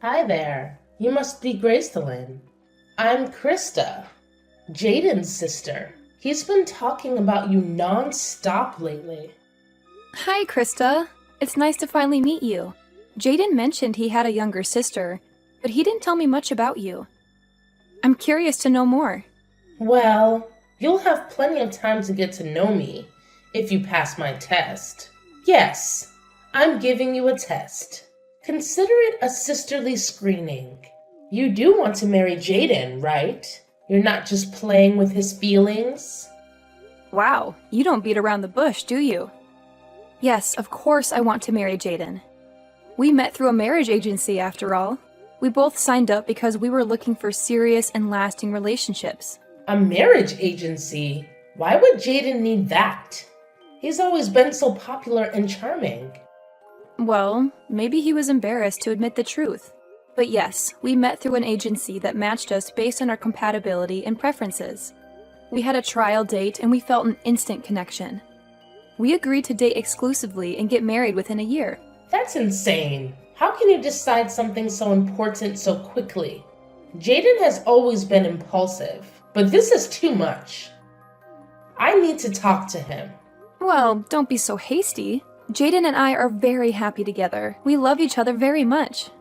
Hi there. You must be Gracelyn. I'm Krista, Jaden's sister. He's been talking about you non-stop lately. Hi, Krista. It's nice to finally meet you. Jaden mentioned he had a younger sister, but he didn't tell me much about you. I'm curious to know more. Well, you'll have plenty of time to get to know me if you pass my test. Yes, I'm giving you a test. Consider it a sisterly screening. You do want to marry Jaden, right? You're not just playing with his feelings? Wow, you don't beat around the bush, do you? Yes, of course I want to marry Jaden. We met through a marriage agency, after all. We both signed up because we were looking for serious and lasting relationships. A marriage agency? Why would Jaden need that? He's always been so popular and charming. Well, maybe he was embarrassed to admit the truth. But yes, we met through an agency that matched us based on our compatibility and preferences. We had a trial date and we felt an instant connection. We agreed to date exclusively and get married within a year. That's insane. How can you decide something so important so quickly? Jaden has always been impulsive, but this is too much. I need to talk to him. Well, don't be so hasty. Jaden and I are very happy together. We love each other very much.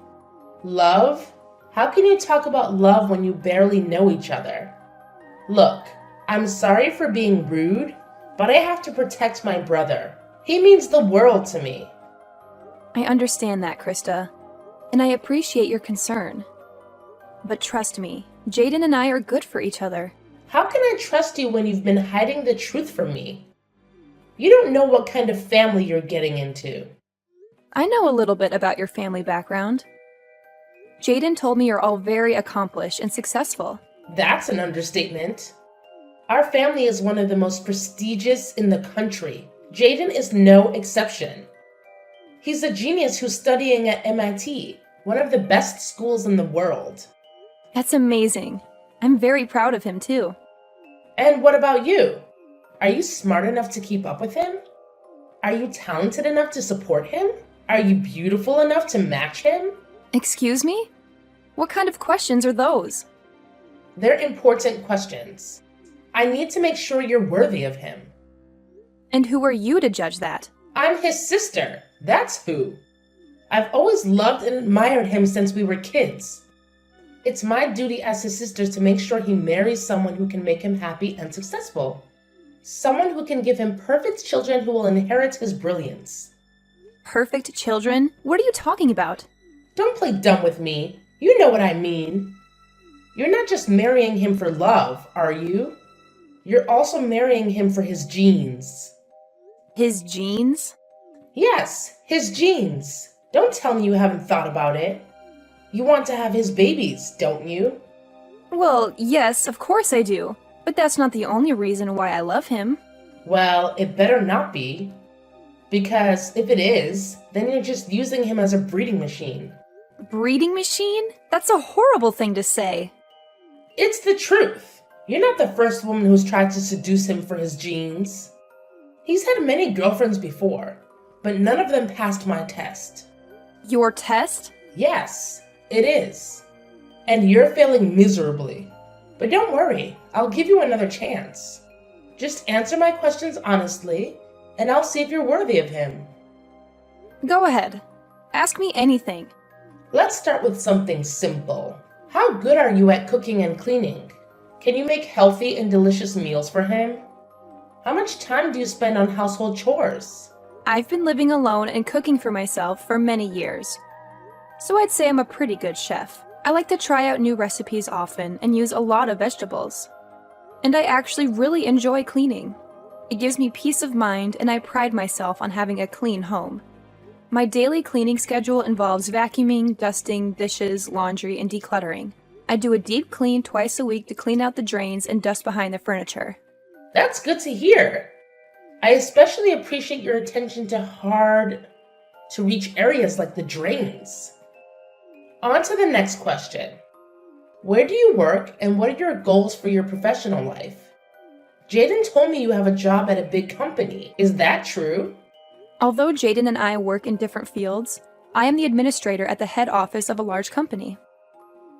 Love? How can you talk about love when you barely know each other? Look, I'm sorry for being rude, but I have to protect my brother. He means the world to me. I understand that, Krista, and I appreciate your concern. But trust me, Jaden and I are good for each other. How can I trust you when you've been hiding the truth from me? You don't know what kind of family you're getting into. I know a little bit about your family background. Jaden told me you're all very accomplished and successful. That's an understatement. Our family is one of the most prestigious in the country. Jaden is no exception. He's a genius who's studying at MIT, one of the best schools in the world. That's amazing. I'm very proud of him, too. And what about you? Are you smart enough to keep up with him? Are you talented enough to support him? Are you beautiful enough to match him? Excuse me? What kind of questions are those? They're important questions. I need to make sure you're worthy of him. And who are you to judge that? I'm his sister. That's who. I've always loved and admired him since we were kids. It's my duty as his sister to make sure he marries someone who can make him happy and successful. Someone who can give him perfect children who will inherit his brilliance. Perfect children? What are you talking about? Don't play dumb with me. You know what I mean. You're not just marrying him for love, are you? You're also marrying him for his genes. His genes? Yes, his genes. Don't tell me you haven't thought about it. You want to have his babies, don't you? Well, yes, of course I do. But that's not the only reason why I love him. Well, it better not be. Because if it is, then you're just using him as a breeding machine. Breeding machine? That's a horrible thing to say. It's the truth. You're not the first woman who's tried to seduce him for his genes. He's had many girlfriends before, but none of them passed my test. Your test? Yes, it is. And you're failing miserably. But don't worry, I'll give you another chance. Just answer my questions honestly, and I'll see if you're worthy of him. Go ahead. Ask me anything. Let's start with something simple. How good are you at cooking and cleaning? Can you make healthy and delicious meals for him? How much time do you spend on household chores? I've been living alone and cooking for myself for many years. So I'd say I'm a pretty good chef. I like to try out new recipes often and use a lot of vegetables. And I actually really enjoy cleaning. It gives me peace of mind and I pride myself on having a clean home. My daily cleaning schedule involves vacuuming, dusting, dishes, laundry, and decluttering. I do a deep clean twice a week to clean out the drains and dust behind the furniture. That's good to hear. I especially appreciate your attention to hard-to-reach areas like the drains. On to the next question. Where do you work and what are your goals for your professional life? Jaden told me you have a job at a big company. Is that true? Although Jaden and I work in different fields, I am the administrator at the head office of a large company.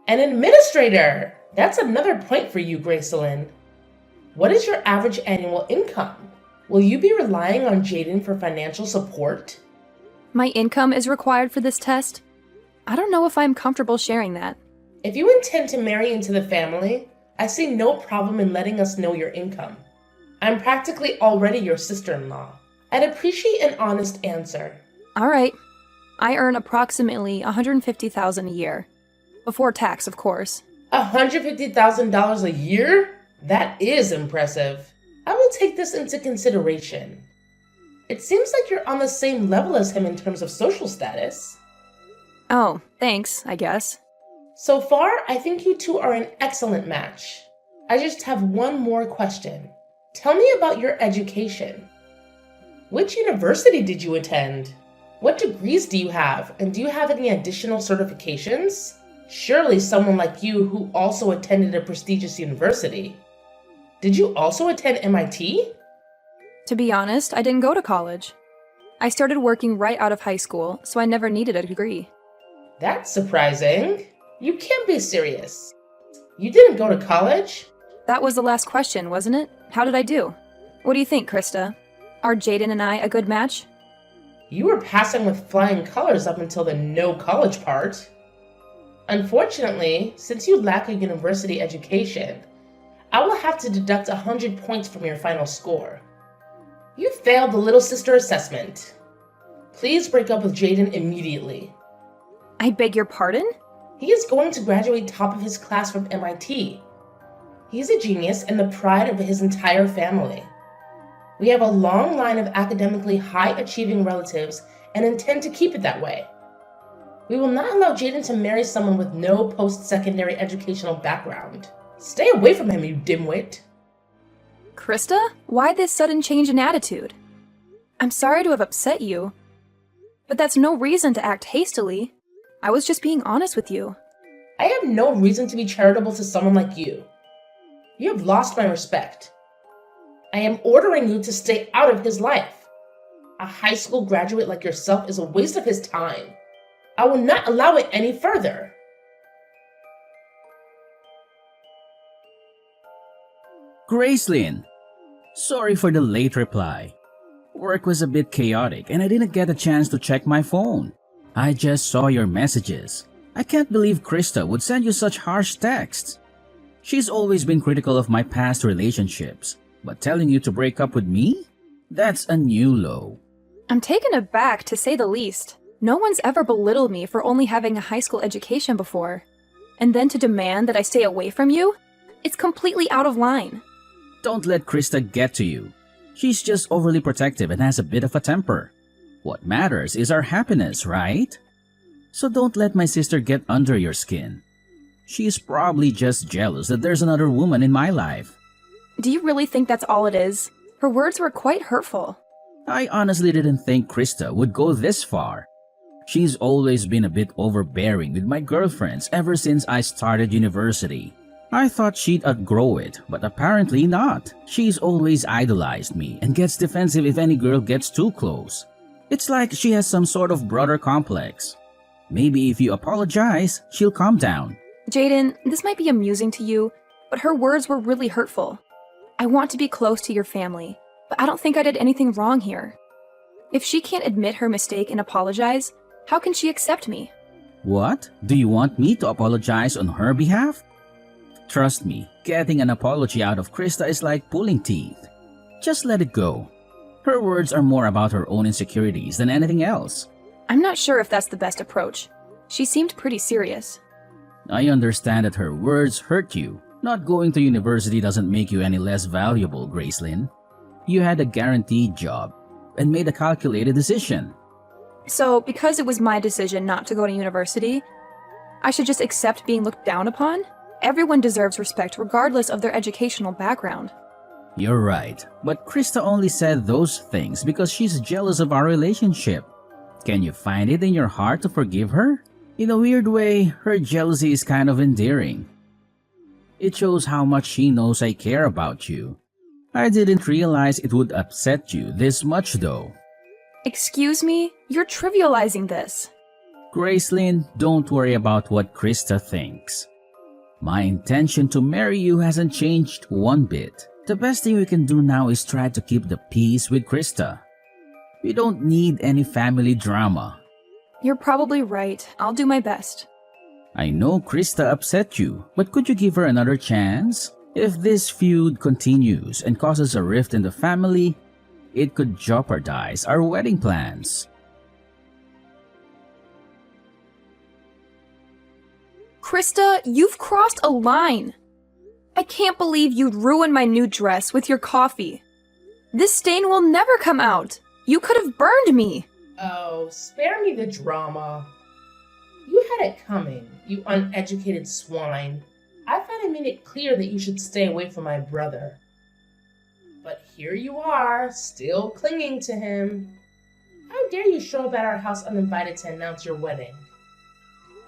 An administrator! That's another point for you, Gracelyn. What is your average annual income? Will you be relying on Jaden for financial support? My income is required for this test. I don't know if I'm comfortable sharing that. If you intend to marry into the family, I see no problem in letting us know your income. I'm practically already your sister-in-law. I'd appreciate an honest answer. All right. I earn approximately $150,000 a year. Before tax, of course. $150,000 a year? That is impressive. I will take this into consideration. It seems like you're on the same level as him in terms of social status. Oh, thanks, I guess. So far, I think you two are an excellent match. I just have one more question. Tell me about your education. Which university did you attend? What degrees do you have, and do you have any additional certifications? Surely someone like you who also attended a prestigious university. Did you also attend MIT? To be honest, I didn't go to college. I started working right out of high school, so I never needed a degree. That's surprising. You can't be serious. You didn't go to college? That was the last question, wasn't it? How did I do? What do you think, Krista? Are Jaden and I a good match? You were passing with flying colors up until the no college part. Unfortunately, since you lack a university education, I will have to deduct 100 points from your final score. You failed the little sister assessment. Please break up with Jaden immediately. I beg your pardon? He is going to graduate top of his class from MIT. He's a genius and the pride of his entire family. We have a long line of academically high-achieving relatives and intend to keep it that way. We will not allow Jaden to marry someone with no post-secondary educational background. Stay away from him, you dimwit. Krista? Why this sudden change in attitude? I'm sorry to have upset you, but that's no reason to act hastily. I was just being honest with you. I have no reason to be charitable to someone like you. You have lost my respect. I am ordering you to stay out of his life. A high school graduate like yourself is a waste of his time. I will not allow it any further. Gracelyn, sorry for the late reply. Work was a bit chaotic and I didn't get a chance to check my phone. I just saw your messages. I can't believe Krista would send you such harsh texts. She's always been critical of my past relationships, but telling you to break up with me? That's a new low. I'm taken aback, to say the least. No one's ever belittled me for only having a high school education before. And then to demand that I stay away from you? It's completely out of line. Don't let Krista get to you. She's just overly protective and has a bit of a temper. What matters is our happiness, right? So don't let my sister get under your skin. She's probably just jealous that there's another woman in my life. Do you really think that's all it is? Her words were quite hurtful. I honestly didn't think Krista would go this far. She's always been a bit overbearing with my girlfriends ever since I started university. I thought she'd outgrow it, but apparently not. She's always idolized me and gets defensive if any girl gets too close. It's like she has some sort of brother complex. Maybe if you apologize, she'll calm down. Jaden, this might be amusing to you, but her words were really hurtful. I want to be close to your family, but I don't think I did anything wrong here. If she can't admit her mistake and apologize, how can she accept me? What? Do you want me to apologize on her behalf? Trust me, getting an apology out of Krista is like pulling teeth. Just let it go. Her words are more about her own insecurities than anything else. I'm not sure if that's the best approach. She seemed pretty serious. I understand that her words hurt you. Not going to university doesn't make you any less valuable, Gracelyn. You had a guaranteed job and made a calculated decision. So, because it was my decision not to go to university, I should just accept being looked down upon? Everyone deserves respect regardless of their educational background. You're right, but Krista only said those things because she's jealous of our relationship. Can you find it in your heart to forgive her? In a weird way, her jealousy is kind of endearing. It shows how much she knows I care about you. I didn't realize it would upset you this much though. Excuse me? You're trivializing this. Gracelyn, don't worry about what Krista thinks. My intention to marry you hasn't changed one bit. The best thing we can do now is try to keep the peace with Krista. We don't need any family drama. You're probably right. I'll do my best. I know Krista upset you, but could you give her another chance? If this feud continues and causes a rift in the family, it could jeopardize our wedding plans. Krista, you've crossed a line. I can't believe you'd ruin my new dress with your coffee. This stain will never come out. You could have burned me. Oh, spare me the drama. You had it coming, you uneducated swine. I thought I made it clear that you should stay away from my brother. But here you are, still clinging to him. How dare you show up at our house uninvited to announce your wedding?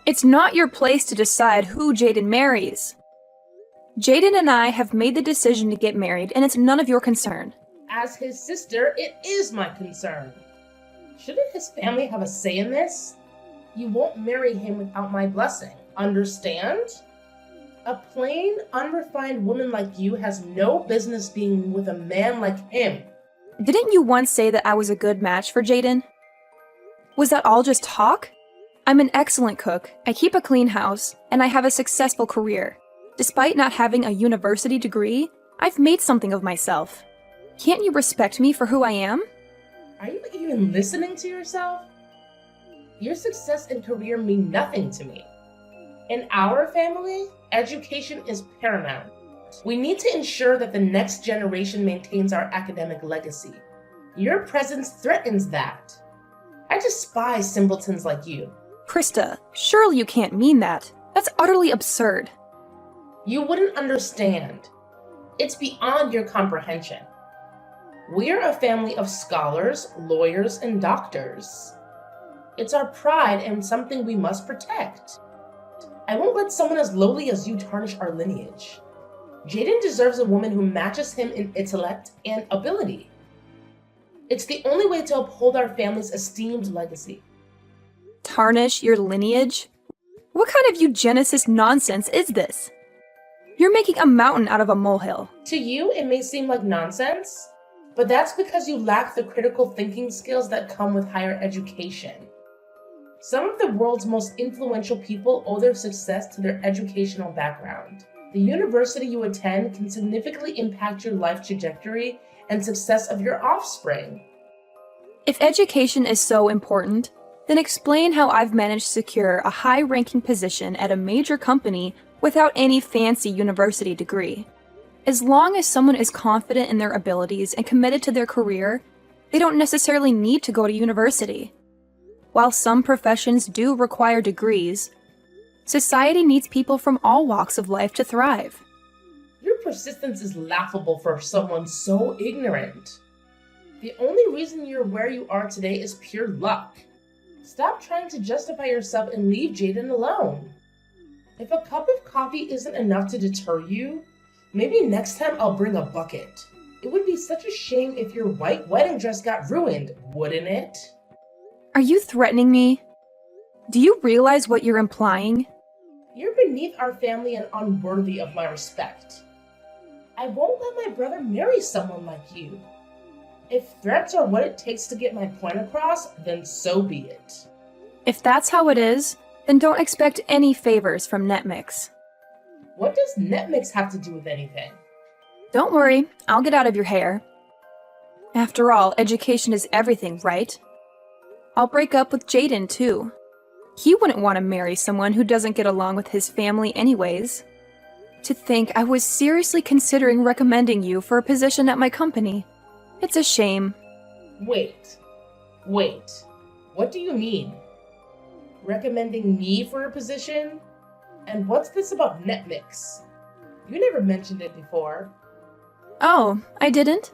It's not your place to decide who Jaden marries. Jaden and I have made the decision to get married, and it's none of your concern. As his sister, it is my concern. Shouldn't his family have a say in this? You won't marry him without my blessing, understand? A plain, unrefined woman like you has no business being with a man like him. Didn't you once say that I was a good match for Jaden? Was that all just talk? I'm an excellent cook, I keep a clean house, and I have a successful career. Despite not having a university degree, I've made something of myself. Can't you respect me for who I am? Are you even listening to yourself? Your success and career mean nothing to me. In our family, education is paramount. We need to ensure that the next generation maintains our academic legacy. Your presence threatens that. I despise simpletons like you. Krista, surely you can't mean that. That's utterly absurd. You wouldn't understand. It's beyond your comprehension. We're a family of scholars, lawyers, and doctors. It's our pride and something we must protect. I won't let someone as lowly as you tarnish our lineage. Jaden deserves a woman who matches him in intellect and ability. It's the only way to uphold our family's esteemed legacy. Tarnish your lineage? What kind of eugenicist nonsense is this? You're making a mountain out of a molehill. To you, it may seem like nonsense, but that's because you lack the critical thinking skills that come with higher education. Some of the world's most influential people owe their success to their educational background. The university you attend can significantly impact your life trajectory and success of your offspring. If education is so important, then explain how I've managed to secure a high-ranking position at a major company without any fancy university degree. As long as someone is confident in their abilities and committed to their career, they don't necessarily need to go to university. While some professions do require degrees, society needs people from all walks of life to thrive. Your persistence is laughable for someone so ignorant. The only reason you're where you are today is pure luck. Stop trying to justify yourself and leave Jaden alone. If a cup of coffee isn't enough to deter you, maybe next time I'll bring a bucket. It would be such a shame if your white wedding dress got ruined, wouldn't it? Are you threatening me? Do you realize what you're implying? You're beneath our family and unworthy of my respect. I won't let my brother marry someone like you. If threats are what it takes to get my point across, then so be it. If that's how it is, then don't expect any favors from Netmix. What does Netmix have to do with anything? Don't worry, I'll get out of your hair. After all, education is everything, right? I'll break up with Jaden, too. He wouldn't want to marry someone who doesn't get along with his family anyways. To think I was seriously considering recommending you for a position at my company. It's a shame. Wait. What do you mean? Recommending me for a position? And what's this about Netmix? You never mentioned it before. Oh, I didn't?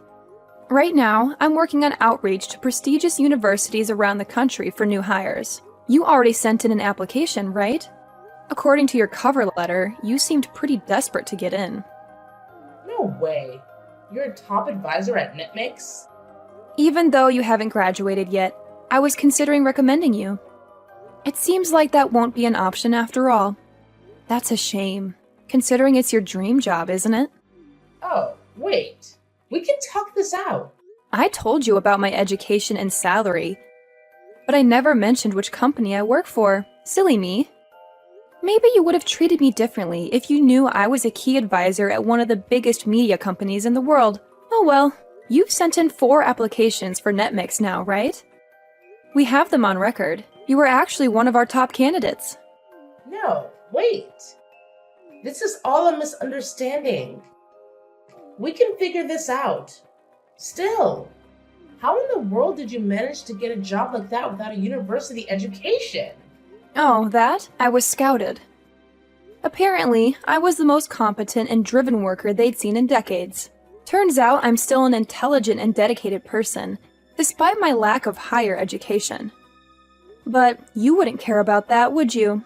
Right now, I'm working on outreach to prestigious universities around the country for new hires. You already sent in an application, right? According to your cover letter, you seemed pretty desperate to get in. No way. You're a top advisor at Netmix? Even though you haven't graduated yet, I was considering recommending you. It seems like that won't be an option after all. That's a shame, considering it's your dream job, isn't it? Oh, wait. We can talk this out. I told you about my education and salary, but I never mentioned which company I work for. Silly me. Maybe you would have treated me differently if you knew I was a key advisor at one of the biggest media companies in the world. Oh well, you've sent in 4 applications for NetMix now, right? We have them on record. You were actually one of our top candidates. No, wait. This is all a misunderstanding. We can figure this out. Still, how in the world did you manage to get a job like that without a university education? Oh, that? I was scouted. Apparently, I was the most competent and driven worker they'd seen in decades. Turns out I'm still an intelligent and dedicated person, despite my lack of higher education. But you wouldn't care about that, would you?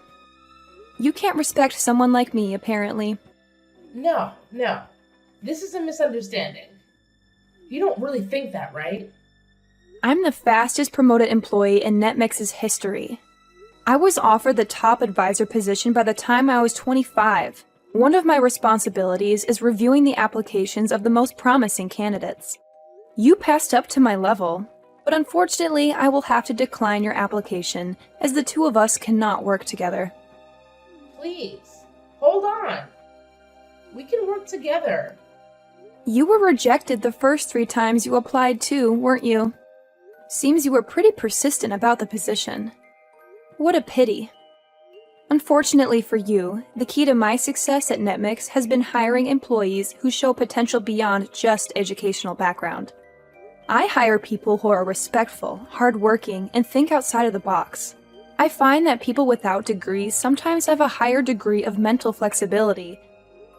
You can't respect someone like me, apparently. No. This is a misunderstanding. You don't really think that, right? I'm the fastest promoted employee in NetMix's history. I was offered the top advisor position by the time I was 25. One of my responsibilities is reviewing the applications of the most promising candidates. You passed up to my level, but unfortunately I will have to decline your application as the 2 of us cannot work together. Please, hold on. We can work together. You were rejected the first 3 times you applied too, weren't you? Seems you were pretty persistent about the position. What a pity. Unfortunately for you, the key to my success at NetMix has been hiring employees who show potential beyond just educational background. I hire people who are respectful, hardworking, and think outside of the box. I find that people without degrees sometimes have a higher degree of mental flexibility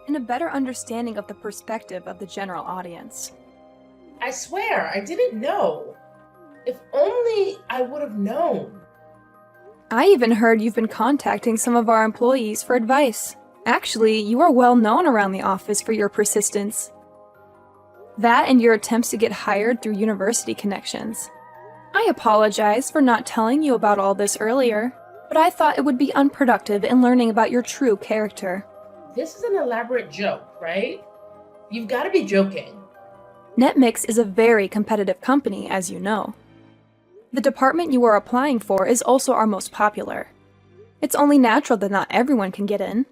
and a better understanding of the perspective of the general audience. I swear, I didn't know. If only I would have known. I even heard you've been contacting some of our employees for advice. Actually, you are well known around the office for your persistence. That and your attempts to get hired through university connections. I apologize for not telling you about all this earlier, but I thought it would be unproductive in learning about your true character. This is an elaborate joke, right? You've got to be joking. NetMix is a very competitive company, as you know. The department you are applying for is also our most popular. It's only natural that not everyone can get in.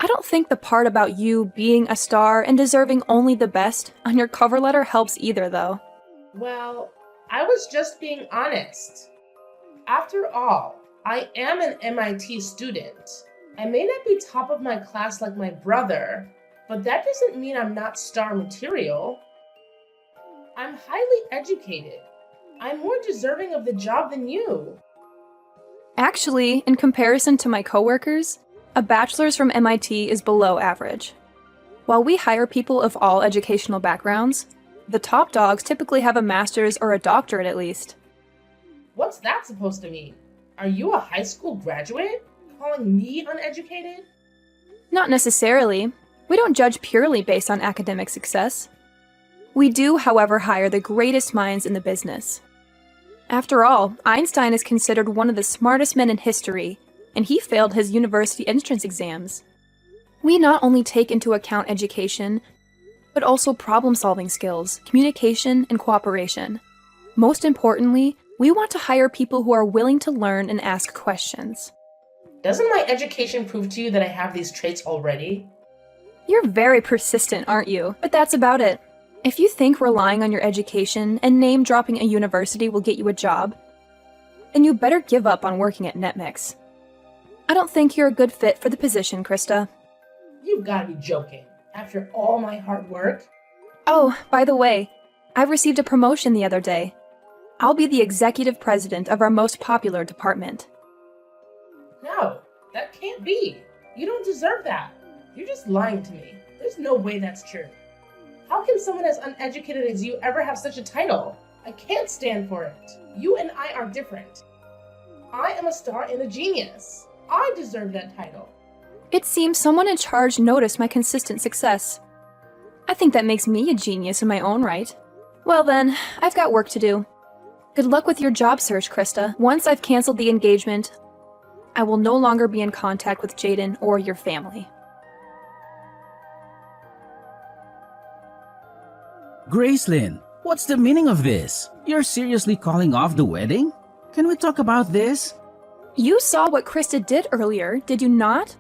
I don't think the part about you being a star and deserving only the best on your cover letter helps either, though. Well, I was just being honest. After all, I am an MIT student. I may not be top of my class like my brother, but that doesn't mean I'm not star material. I'm highly educated. I'm more deserving of the job than you. Actually, in comparison to my coworkers, a bachelor's from MIT is below average. While we hire people of all educational backgrounds, the top dogs typically have a master's or a doctorate at least. What's that supposed to mean? Are you a high school graduate? Calling me uneducated? Not necessarily. We don't judge purely based on academic success. We do, however, hire the greatest minds in the business. After all, Einstein is considered one of the smartest men in history, and he failed his university entrance exams. We not only take into account education, but also problem-solving skills, communication, and cooperation. Most importantly, we want to hire people who are willing to learn and ask questions. Doesn't my education prove to you that I have these traits already? You're very persistent, aren't you? But that's about it. If you think relying on your education and name-dropping a university will get you a job, then you better give up on working at NetMix. I don't think you're a good fit for the position, Krista. You've got to be joking. After all my hard work? Oh, by the way, I received a promotion the other day. I'll be the executive president of our most popular department. No, that can't be. You don't deserve that. You're just lying to me. There's no way that's true. How can someone as uneducated as you ever have such a title? I can't stand for it. You and I are different. I am a star and a genius. I deserve that title. It seems someone in charge noticed my consistent success. I think that makes me a genius in my own right. Well then, I've got work to do. Good luck with your job search, Krista. Once I've canceled the engagement, I will no longer be in contact with Jaden or your family. Gracelyn, what's the meaning of this? You're seriously calling off the wedding? Can we talk about this? You saw what Krista did earlier, did you not?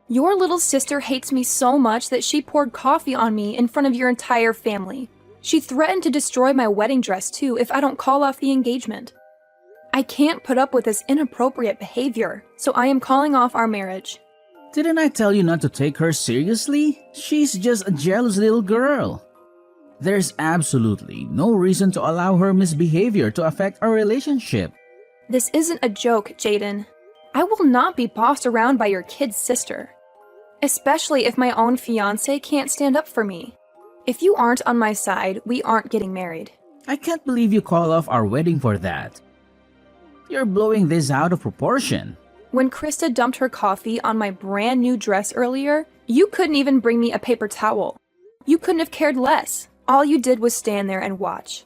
Your little sister hates me so much that she poured coffee on me in front of your entire family. She threatened to destroy my wedding dress too if I don't call off the engagement. I can't put up with this inappropriate behavior, so I am calling off our marriage. Didn't I tell you not to take her seriously? She's just a jealous little girl. There's absolutely no reason to allow her misbehavior to affect our relationship. This isn't a joke, Jaden. I will not be bossed around by your kid's sister. Especially if my own fiancé can't stand up for me. If you aren't on my side, we aren't getting married. I can't believe you call off our wedding for that. You're blowing this out of proportion. When Krista dumped her coffee on my brand new dress earlier, you couldn't even bring me a paper towel. You couldn't have cared less. All you did was stand there and watch.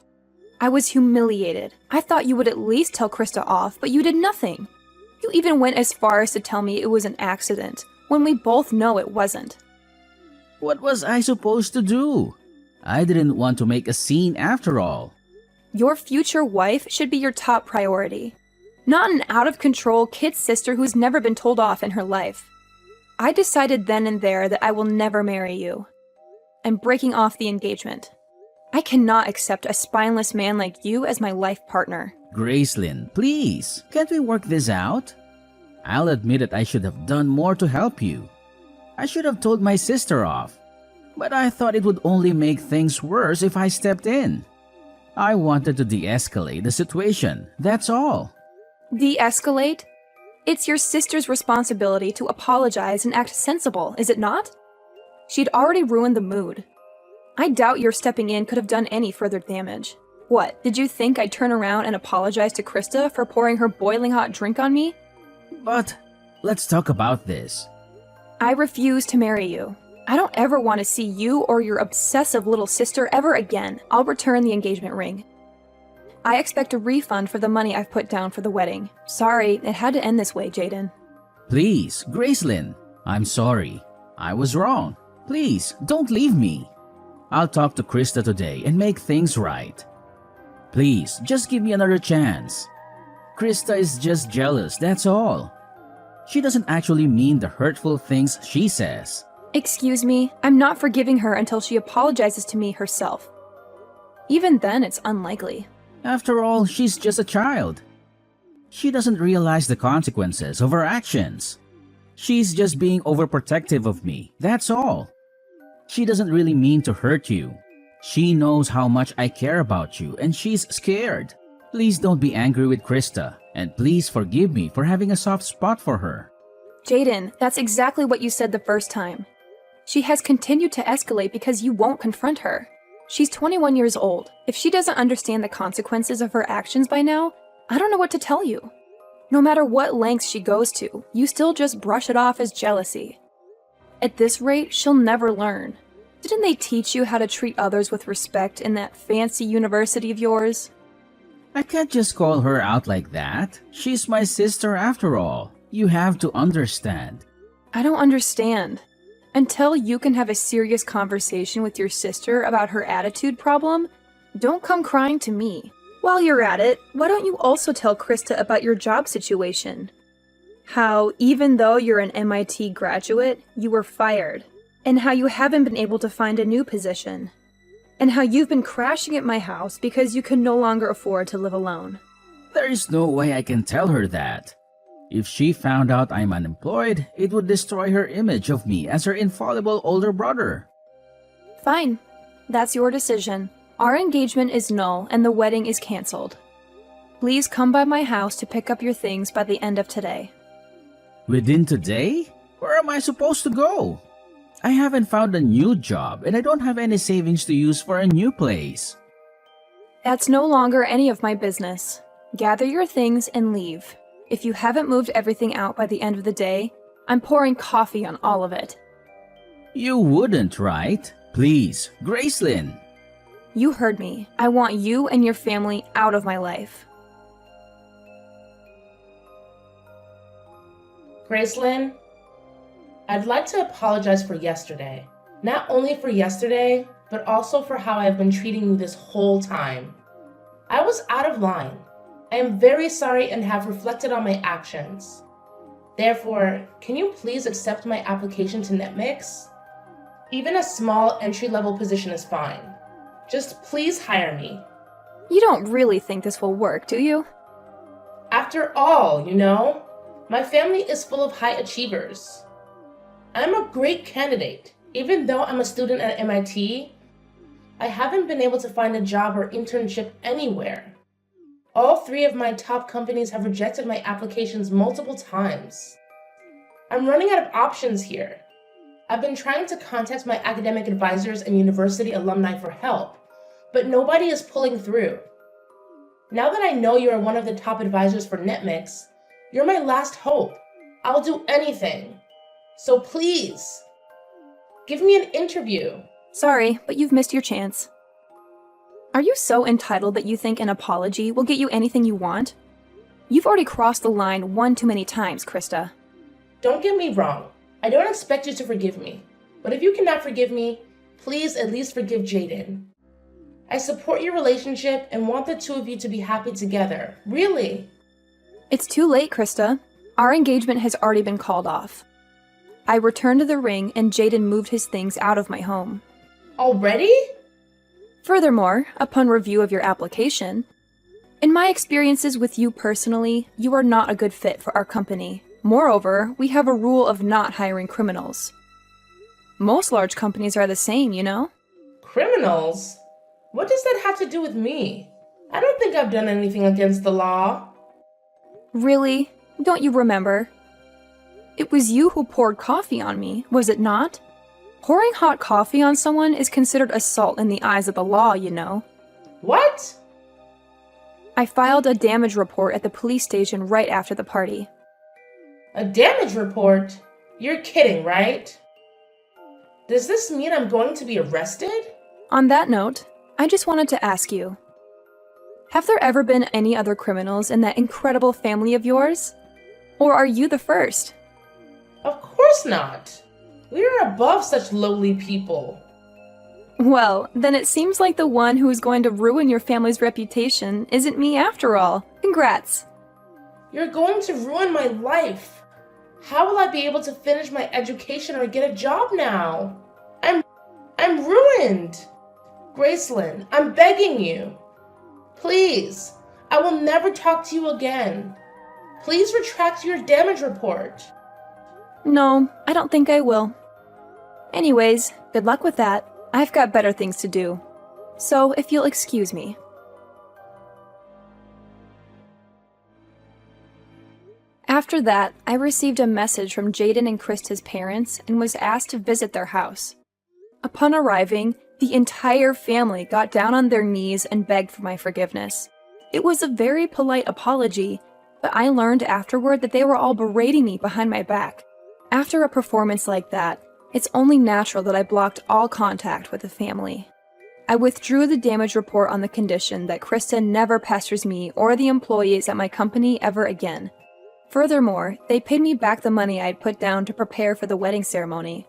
I was humiliated. I thought you would at least tell Krista off, but you did nothing. You even went as far as to tell me it was an accident, when we both know it wasn't. What was I supposed to do? I didn't want to make a scene after all. Your future wife should be your top priority. Not an out-of-control kid sister who's never been told off in her life. I decided then and there that I will never marry you. I'm breaking off the engagement. I cannot accept a spineless man like you as my life partner. Gracelyn, please, can't we work this out? I'll admit that I should have done more to help you. I should have told my sister off, but I thought it would only make things worse if I stepped in. I wanted to de-escalate the situation, that's all. De-escalate? It's your sister's responsibility to apologize and act sensible, is it not? She'd already ruined the mood. I doubt your stepping in could have done any further damage. What, did you think I'd turn around and apologize to Krista for pouring her boiling hot drink on me? But let's talk about this. I refuse to marry you. I don't ever want to see you or your obsessive little sister ever again. I'll return the engagement ring. I expect a refund for the money I've put down for the wedding. Sorry, it had to end this way, Jaden. Please, Gracelyn, I'm sorry. I was wrong. Please, don't leave me. I'll talk to Krista today and make things right. Please, just give me another chance. Krista is just jealous, that's all. She doesn't actually mean the hurtful things she says. Excuse me, I'm not forgiving her until she apologizes to me herself. Even then, it's unlikely. After all, she's just a child. She doesn't realize the consequences of her actions. She's just being overprotective of me, that's all. She doesn't really mean to hurt you. She knows how much I care about you and she's scared. Please don't be angry with Krista, and please forgive me for having a soft spot for her. Jaden, that's exactly what you said the first time. She has continued to escalate because you won't confront her. She's 21 years old. If she doesn't understand the consequences of her actions by now, I don't know what to tell you. No matter what lengths she goes to, you still just brush it off as jealousy. At this rate, she'll never learn. Didn't they teach you how to treat others with respect in that fancy university of yours? I can't just call her out like that. She's my sister after all. You have to understand. I don't understand. Until you can have a serious conversation with your sister about her attitude problem, don't come crying to me. While you're at it, why don't you also tell Krista about your job situation? How, even though you're an MIT graduate, you were fired, and how you haven't been able to find a new position, and how you've been crashing at my house because you can no longer afford to live alone. There is no way I can tell her that. If she found out I'm unemployed, it would destroy her image of me as her infallible older brother. Fine. That's your decision. Our engagement is null and the wedding is cancelled. Please come by my house to pick up your things by the end of today. Within today? Where am I supposed to go? I haven't found a new job and I don't have any savings to use for a new place. That's no longer any of my business. Gather your things and leave. If you haven't moved everything out by the end of the day, I'm pouring coffee on all of it. You wouldn't, right? Please, Gracelyn. You heard me. I want you and your family out of my life. Gracelyn, I'd like to apologize for yesterday. Not only for yesterday, but also for how I've been treating you this whole time. I was out of line. I am very sorry and have reflected on my actions. Therefore, can you please accept my application to NetMix? Even a small entry-level position is fine. Just please hire me. You don't really think this will work, do you? After all, my family is full of high achievers. I'm a great candidate. Even though I'm a student at MIT, I haven't been able to find a job or internship anywhere. All 3 of my top companies have rejected my applications multiple times. I'm running out of options here. I've been trying to contact my academic advisors and university alumni for help, but nobody is pulling through. Now that I know you are one of the top advisors for NetMix, you're my last hope. I'll do anything. So please, give me an interview. Sorry, but you've missed your chance. Are you so entitled that you think an apology will get you anything you want? You've already crossed the line one too many times, Krista. Don't get me wrong. I don't expect you to forgive me. But if you cannot forgive me, please at least forgive Jaden. I support your relationship and want the 2 of you to be happy together. Really. It's too late, Krista. Our engagement has already been called off. I returned to the ring and Jaden moved his things out of my home. Already? Furthermore, upon review of your application, in my experiences with you personally, you are not a good fit for our company. Moreover, we have a rule of not hiring criminals. Most large companies are the same, Criminals? What does that have to do with me? I don't think I've done anything against the law. Really? Don't you remember? It was you who poured coffee on me, was it not? Pouring hot coffee on someone is considered assault in the eyes of the law, What? I filed a damage report at the police station right after the party. A damage report? You're kidding, right? Does this mean I'm going to be arrested? On that note, I just wanted to ask you, have there ever been any other criminals in that incredible family of yours? Or are you the first? Of course not. We are above such lowly people. Well, then it seems like the one who is going to ruin your family's reputation isn't me after all. Congrats. You're going to ruin my life. How will I be able to finish my education or get a job now? I'm ruined. Gracelyn, I'm begging you. Please, I will never talk to you again. Please retract your damage report. No, I don't think I will. Anyways, good luck with that. I've got better things to do. So, if you'll excuse me. After that, I received a message from Jaden and Krista's parents and was asked to visit their house. Upon arriving, the entire family got down on their knees and begged for my forgiveness. It was a very polite apology, but I learned afterward that they were all berating me behind my back. After a performance like that, it's only natural that I blocked all contact with the family. I withdrew the damage report on the condition that Krista never pesters me or the employees at my company ever again. Furthermore, they paid me back the money I had put down to prepare for the wedding ceremony.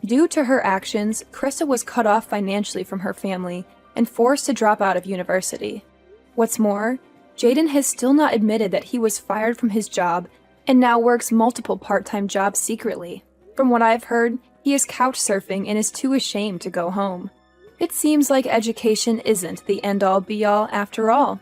Due to her actions, Krista was cut off financially from her family and forced to drop out of university. What's more, Jaden has still not admitted that he was fired from his job and now works multiple part-time jobs secretly. From what I've heard, he is couch surfing and is too ashamed to go home. It seems like education isn't the end-all be-all after all.